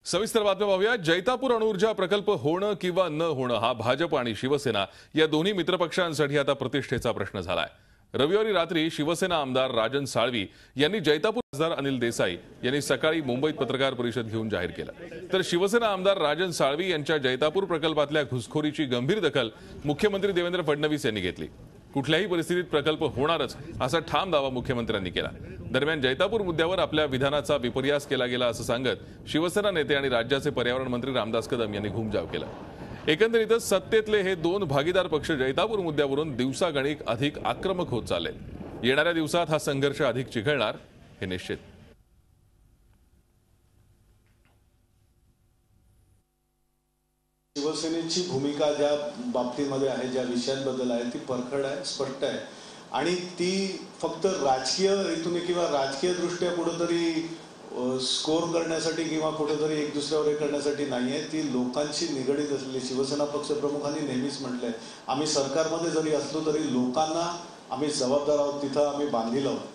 सविस्तर बातम्या पाहूया। जैतापूर अणुऊर्जा प्रकल्प होणं किंवा न होणं हा भाजप आणि शिवसेना या दोन्ही मित्रपक्षांसाठी आता प्रतिष्ठेचा प्रश्न झालाय। रविवारी रात्री शिवसेना आमदार राजन साळवी यांनी जैतापूर खासदार अनिल देसाई यांनी सकाळी मुंबईत पत्रकार परिषद घेऊन जाहीर केलं। तर शिवसेना आमदार राजन साळवी यांच्या जैतापूर प्रकल्पातल्या घुसखोरीची गंभीर दखल मुख्यमंत्री देवेंद्र फडणवीस यांनी घेतली। कुठल्याही परिस्थितीत प्रकल्प होणारच असा ठाम दावा मुख्यमंत्र्यांनी केला। दरम्यान जैतापूर मुद्द्यावर आपल्या विधानाचा विपर्यास केला गेला असं सांगत शिवसेना नेते आणि राज्याचे पर्यावरण मंत्री रामदास कदम यांनी घुमजाव केला। एकंदरीतच सत्तेतले हे दोन भागीदार पक्ष जैतापूर मुद्द्यावरून दिवसागणिक अधिक आक्रमक होत चालले। येणाऱ्या दिवसात हा संघर्ष अधिक चिघळणार हे निश्चित। शिवसेनेची भूमिका ज्या बाबतीमध्ये आहे, ज्या विषयांबद्दल आहे ती परखड आहे, स्पष्ट आहे आणि ती फक्त राजकीय हेतूने किंवा राजकीय दृष्ट्या कुठेतरी स्कोर करण्यासाठी किंवा कुठेतरी एक दुसऱ्यावर हे करण्यासाठी नाहीये। ती लोकांशी निगडीत असलेली शिवसेना पक्षप्रमुखांनी नेहमीच म्हटलंय, आम्ही सरकारमध्ये जरी असलो तरी लोकांना आम्ही जबाबदार आहोत, तिथं आम्ही बांधील आहोत।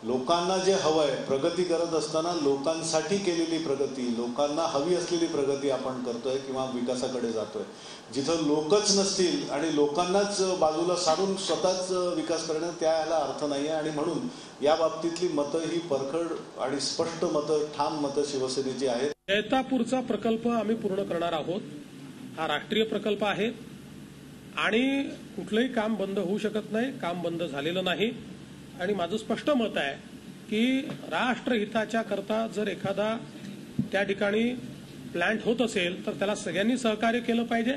लोकांना जे हवंय, प्रगती करत असताना लोकांसाठी केलेली प्रगती, लोकांना हवी असलेली प्रगती आपण करतोय किंवा विकासाकडे जातोय। जिथं लोकच नसतील आणि लोकांनाच बाजूला सारून स्वतःच विकास करणं, त्याला अर्थ नाहीये आणि म्हणून या बाबतीतली मतं ही परखड आणि स्पष्ट मतं, ठाम मतं शिवसेनेची आहेत। जैतापूरचा प्रकल्प आम्ही पूर्ण करणार आहोत। हा राष्ट्रीय प्रकल्प आहे आणि कुठलंही काम बंद होऊ शकत नाही, काम बंद झालेलं नाही आणि माझं स्पष्ट मत आहे की राष्ट्रहिताच्या करता जर एखादा त्या ठिकाणी प्लांट होत असेल तर त्याला सगळ्यांनी सहकार्य केलं पाहिजे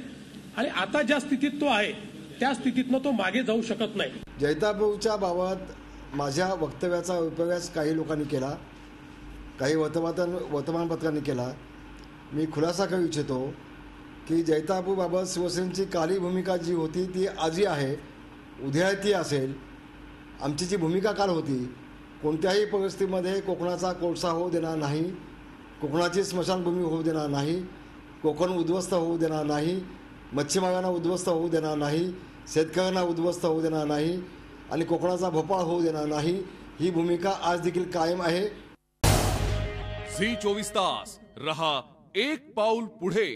आणि आता ज्या स्थितीत तो आहे त्या स्थितीतनं तो मागे जाऊ शकत नाही। जैतापूरच्या बाबत माझ्या वक्तव्याचा उपयोग काही लोकांनी केला, काही वर्तमानपत्रांनी केला। मी खुलासा करू इच्छितो की जैतापूरबाबत शिवसेनेची काली भूमिका जी होती ती आजही आहे, उद्या ती असेल। आमची जी भूमिका काल होती, कोणत्याही परिस्थितीमध्ये कोकणाचा कोळसा होऊ देणार नाही, कोकणाची स्मशानभूमी होऊ देणार नाही, कोकण उद्ध्वस्त होऊ देणार नाही, मच्छीमारांना उद्ध्वस्त होऊ देणार नाही, शेतकऱ्यांना उद्ध्वस्त होऊ देणार नाही आणि कोकणाचा भोपाळ होऊ देणार नाही। ही भूमिका आज देखील कायम आहे। झी 24 तास रहा एक पाऊल पुढे।